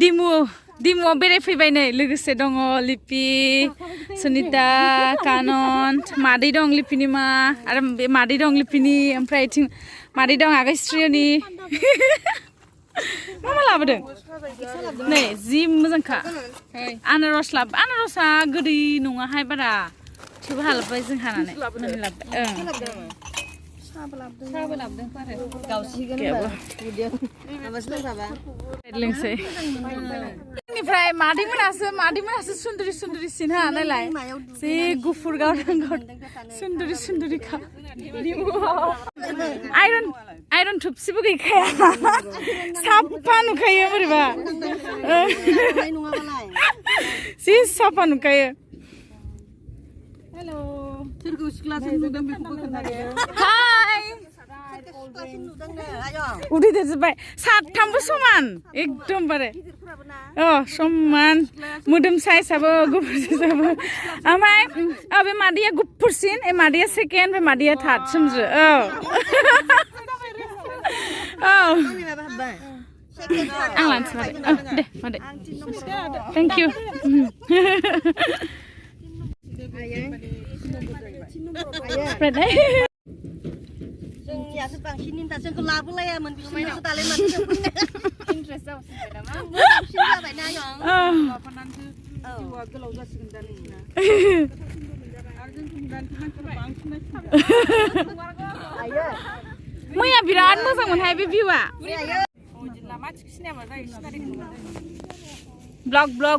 dimow बेरायफैबाय नै लोगोसे दङ लिपि सुनिता कानन मादै दं लिपिनि मा आरो बे मादै दं लिपिनि ओमफ्राय इथिं मादै दं आगै श्रेयनि मा लाबोदों नै जि मोजांखा आनारसा गोदै नङाहाय बारा थेवबो हालाबबाय जों हानानै लाबबाय साहाबो लाबोदों आरो गावसिगोन लोंसै बेनिफ्राय मादैमोनासो सुन्दुरि सिन हा नायलाय जि गुफुर गावदां सुन्दुरि खा आइरन थुबसिबो गैखाया साफा नुखायो बोरैबा जि साफा नुखायो हेलो सोरखौ सिख्लासिन नुदों बेखौबो खोन्थादो हाय उदै देरजोब्बाय साथामबो समान एकदमबारे समान मोदोम साइजआबो गुफुर साइजआबो ओमफ्राय बे मादैया गुफुरसिन मादैया सेकेन्ड ओमफ्राय मादैया थार्ड सोमज्रो आं लानोसै दे मादै थेंक इउ spread deh. जोंनियासो बांसिन इन्टा जोंखौ लाबोलायामोन बिसोरसो दालाय माथो इन्ट्रेस्ट जाबाय नामा बांसिन जाबाय ना यं माबानानैसो जिउआ गोलाव जासिगोन दा नोंसिना आरो जोंखौ दानि मानसिफोरा बांसिन आयो मैया बिराद मोजां मोनहाय बे भिउआ लामा सिनायाबा जायो सिनारिखौ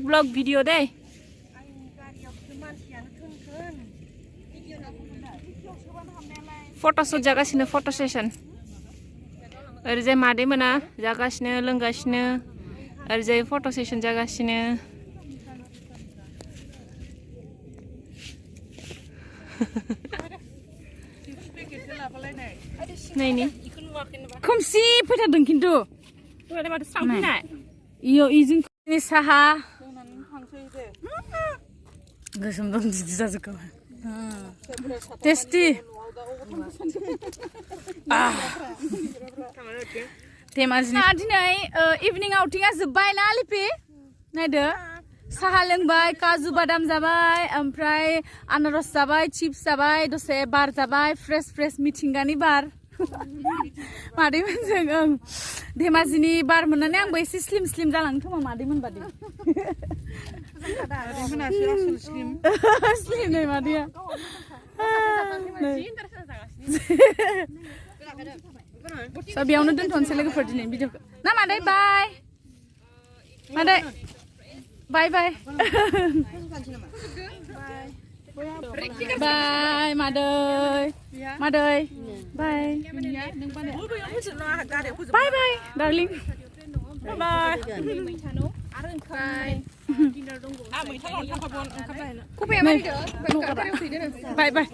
ब्लग भिडिअ दे फट'शुट जागासिनो फट' सेसन ओरैजाय मादै मोना जागासिनो लोंगासिनो ओरैजाय फट' सेसन जागासिनो नायनि खोमसि फैथारदों खिन्थु इयो इजों साहा गोसोम दं दिदि जाजोबखाबाय टेस्टि धेमाजिनि दिनै इभिनिं आउटिंआ जोब्बाय ना लिपि नायदो साहा लोंबाय काजु बादाम जाबाय ओमफ्राय आनारस जाबाय चिप्स जाबाय दसे बार जाबाय फ्रेश मिथिंगानि बार मादैमोनजों धेमाजिनि बार मोननानै आंबो एसे स्लिम जालांनो खोमा मादैमोन बादि स्लिम नै मादैया बेयावनो दोनथ'नोसै लोगोफोर दिनै भिडिअखौ ना मादै बाय मादै बाय बाय मादै बाय डार्लिं बाय बाय